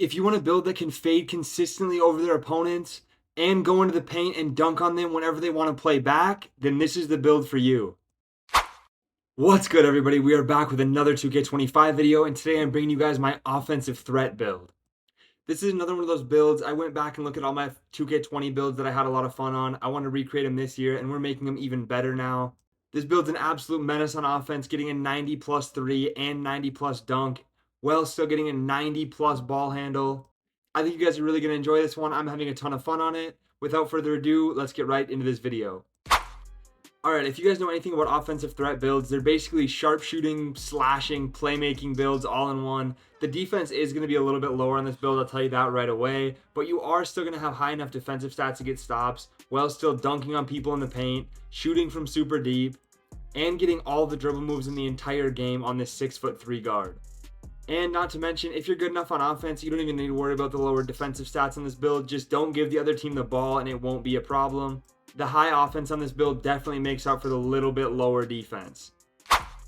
If you want a build that can fade consistently over their opponents and go into the paint and dunk on them whenever they want to play back, then this is the build for you. What's good, everybody? We are back with another 2K25 video, and today I'm bringing you guys my offensive threat build. This is another one of those builds. I went back and looked at all my 2K20 builds that I had a lot of fun on. I want to recreate them this year, and we're making them even better now. This build's an absolute menace on offense, getting a 90 plus 3 and 90 plus dunk, while still getting a 90 plus ball handle. I think you guys are really going to enjoy this one. I'm having a ton of fun on it. Without further ado, let's get right into this video. Alright, if you guys know anything about offensive threat builds, they're basically sharpshooting, slashing, playmaking builds all in one. The defense is going to be a little bit lower on this build, I'll tell you that right away, but you are still going to have high enough defensive stats to get stops, while still dunking on people in the paint, shooting from super deep, and getting all the dribble moves in the entire game on this 6'3" guard. And not to mention, if you're good enough on offense, you don't even need to worry about the lower defensive stats on this build. Just don't give the other team the ball and it won't be a problem. The high offense on this build definitely makes up for the little bit lower defense.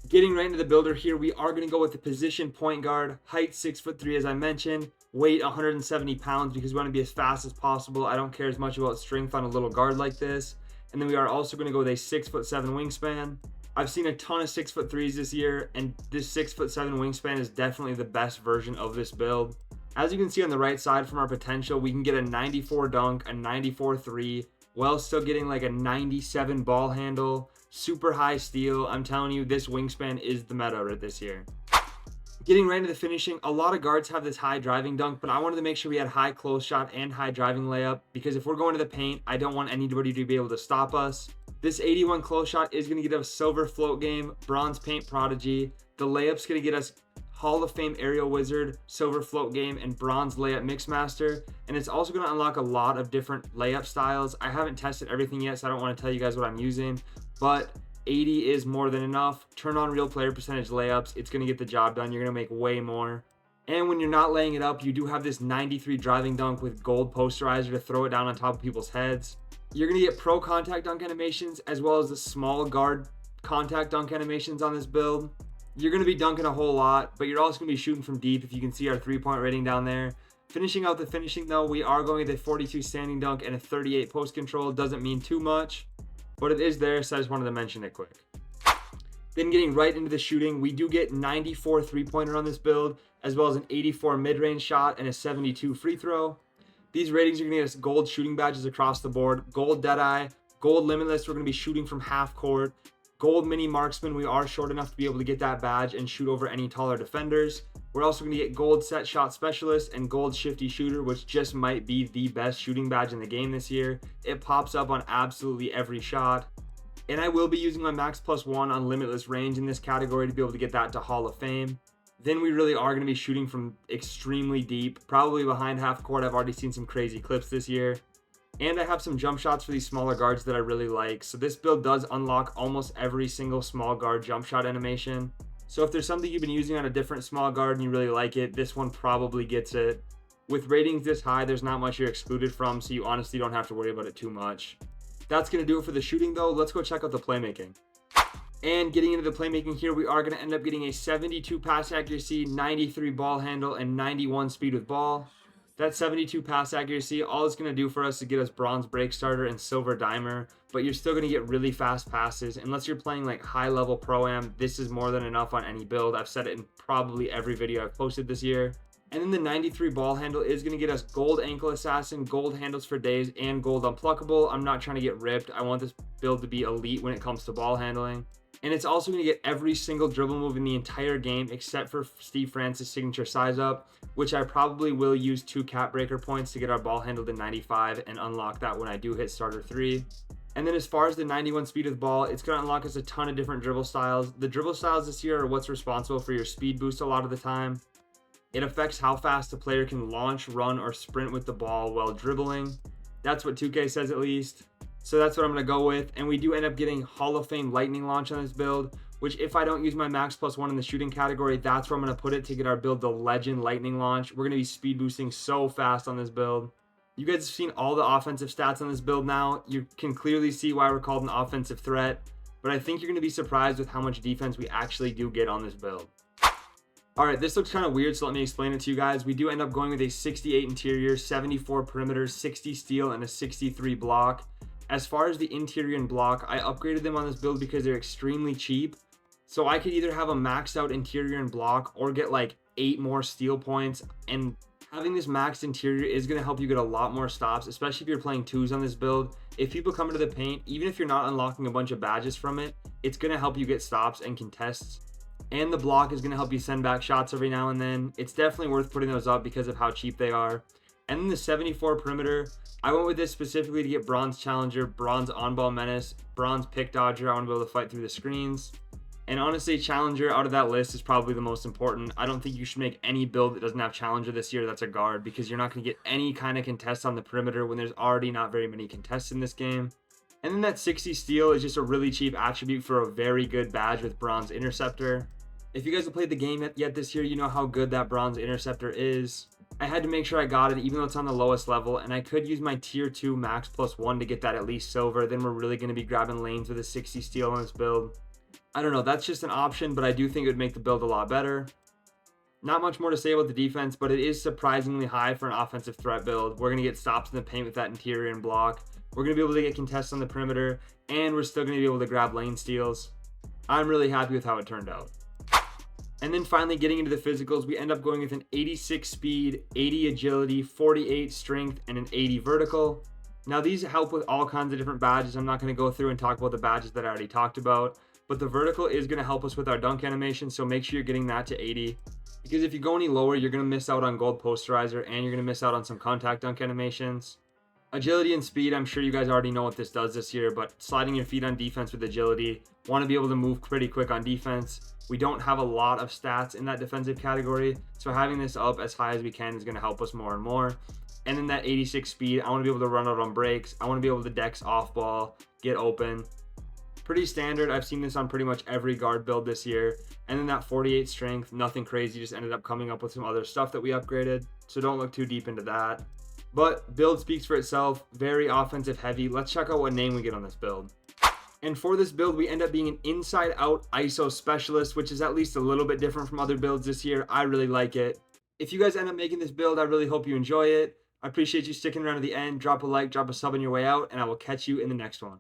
Getting right into the builder here, we are going to go with the position point guard, height 6'3" as I mentioned, weight 170 pounds because we want to be as fast as possible. I don't care as much about strength on a little guard like this. And then we are also going to go with a 6'7" wingspan. I've seen a ton of 6'3" this year, and this 6'7" wingspan is definitely the best version of this build. As you can see on the right side from our potential, we can get a 94 dunk, a 94 3, while still getting like a 97 ball handle, super high steal. I'm telling you, this wingspan is the meta right this year. Getting right into the finishing, a lot of guards have this high driving dunk, but I wanted to make sure we had high close shot and high driving layup, because if we're going to the paint, I don't want anybody to be able to stop us. This 81 close shot is going to get us silver float game, bronze paint prodigy. The layup's going to get us Hall of Fame aerial wizard, silver float game, and bronze layup mixmaster. And it's also going to unlock a lot of different layup styles. I haven't tested everything yet, so I don't want to tell you guys what I'm using, but 80 is more than enough. Turn on real player percentage layups. It's going to get the job done. You're going to make way more. And when you're not laying it up, you do have this 93 driving dunk with gold posterizer to throw it down on top of people's heads. You're going to get pro contact dunk animations as well as the small guard contact dunk animations on this build. You're going to be dunking a whole lot, but you're also going to be shooting from deep if you can see our 3-point rating down there. Finishing out the finishing though, we are going with a 42 standing dunk and a 38 post control. Doesn't mean too much, but it is there, so I just wanted to mention it quick. Then getting right into the shooting, we do get 94 3-pointer on this build, as well as an 84 mid-range shot and a 72 free throw. These ratings are going to get us gold shooting badges across the board, gold Deadeye, gold Limitless, we're going to be shooting from half court, gold mini marksman, we are short enough to be able to get that badge and shoot over any taller defenders. We're also going to get gold set shot specialist and gold shifty shooter, which just might be the best shooting badge in the game this year. It pops up on absolutely every shot. And I will be using my max +1 on limitless range in this category to be able to get that to Hall of Fame. Then we really are going to be shooting from extremely deep, probably behind half court. I've already seen some crazy clips this year. And I have some jump shots for these smaller guards that I really like. So this build does unlock almost every single small guard jump shot animation. So if there's something you've been using on a different small guard and you really like it, this one probably gets it. With ratings this high, there's not much you're excluded from, so you honestly don't have to worry about it too much. That's going to do it for the shooting though. Let's go check out the playmaking. And getting into the playmaking here, we are going to end up getting a 72 pass accuracy, 93 ball handle, and 91 speed with ball. That 72 pass accuracy, all it's going to do for us is get us bronze break starter and silver dimer, but you're still going to get really fast passes. Unless you're playing like high level pro-am, this is more than enough on any build. I've said it in probably every video I've posted this year. And then the 93 ball handle is going to get us gold ankle assassin, gold handles for days, and gold unpluckable. I'm not trying to get ripped. I want this build to be elite when it comes to ball handling. And it's also going to get every single dribble move in the entire game except for Steve Francis' signature size up, which I probably will use 2 cap breaker points to get our ball handled to 95 and unlock that when I do hit starter 3. And then as far as the 91 speed with ball, it's going to unlock us a ton of different dribble styles. The dribble styles this year are what's responsible for your speed boost a lot of the time. It affects how fast a player can launch, run, or sprint with the ball while dribbling. That's what 2K says at least. So that's what I'm going to go with. And we do end up getting Hall of Fame lightning launch on this build, which if I don't use my max +1 in the shooting category, that's where I'm going to put it to get our build the legend lightning launch. We're going to be speed boosting so fast on this build. You guys have seen all the offensive stats on this build now. You can clearly see why we're called an offensive threat, but I think you're going to be surprised with how much defense we actually do get on this build. All right, this looks kind of weird, so let me explain it to you guys. We do end up going with a 68 interior, 74 perimeter, 60 steel, and a 63 block. As far as the interior and block, I upgraded them on this build because they're extremely cheap. So I could either have a maxed out interior and block or get like 8 more steel points. And having this maxed interior is going to help you get a lot more stops, especially if you're playing twos on this build. If people come into the paint, even if you're not unlocking a bunch of badges from it, it's going to help you get stops and contests. And the block is going to help you send back shots every now and then. It's definitely worth putting those up because of how cheap they are. And then the 74 perimeter, I went with this specifically to get bronze challenger, bronze on-ball menace, bronze pick dodger. I want to be able to fight through the screens. And honestly, challenger out of that list is probably the most important. I don't think you should make any build that doesn't have challenger this year that's a guard, because you're not going to get any kind of contest on the perimeter when there's already not very many contests in this game. And then that 60 steel is just a really cheap attribute for a very good badge with bronze interceptor. If you guys have played the game yet this year, you know how good that bronze interceptor is. I had to make sure I got it even though it's on the lowest level, and I could use my tier 2 max +1 to get that at least silver. Then we're really going to be grabbing lanes with a 60 steel on this build. I don't know, that's just an option, but I do think it would make the build a lot better. Not much more to say about the defense, but it is surprisingly high for an offensive threat build. We're going to get stops in the paint with that interior and block. We're going to be able to get contests on the perimeter, and we're still going to be able to grab lane steals. I'm really happy with how it turned out. And then finally, getting into the physicals, we end up going with an 86 speed, 80 agility, 48 strength, and an 80 vertical. Now these help with all kinds of different badges. I'm not going to go through and talk about the badges that I already talked about, but the vertical is going to help us with our dunk animation, so make sure you're getting that to 80. Because if you go any lower, you're going to miss out on gold posterizer, and you're going to miss out on some contact dunk animations. Agility and speed, I'm sure you guys already know what this does this year, but sliding your feet on defense with agility, want to be able to move pretty quick on defense. We don't have a lot of stats in that defensive category, so having this up as high as we can is going to help us more and more. And then that 86 speed, I want to be able to run out on breaks. I want to be able to dex off ball, get open. Pretty standard. I've seen this on pretty much every guard build this year. And then that 48 strength, nothing crazy, just ended up coming up with some other stuff that we upgraded, so don't look too deep into that. But build speaks for itself, very offensive heavy. Let's check out what name we get on this build. And for this build, we end up being an inside out ISO specialist, which is at least a little bit different from other builds this year. I really like it. If you guys end up making this build, I really hope you enjoy it. I appreciate you sticking around to the end. Drop a like, drop a sub on your way out, and I will catch you in the next one.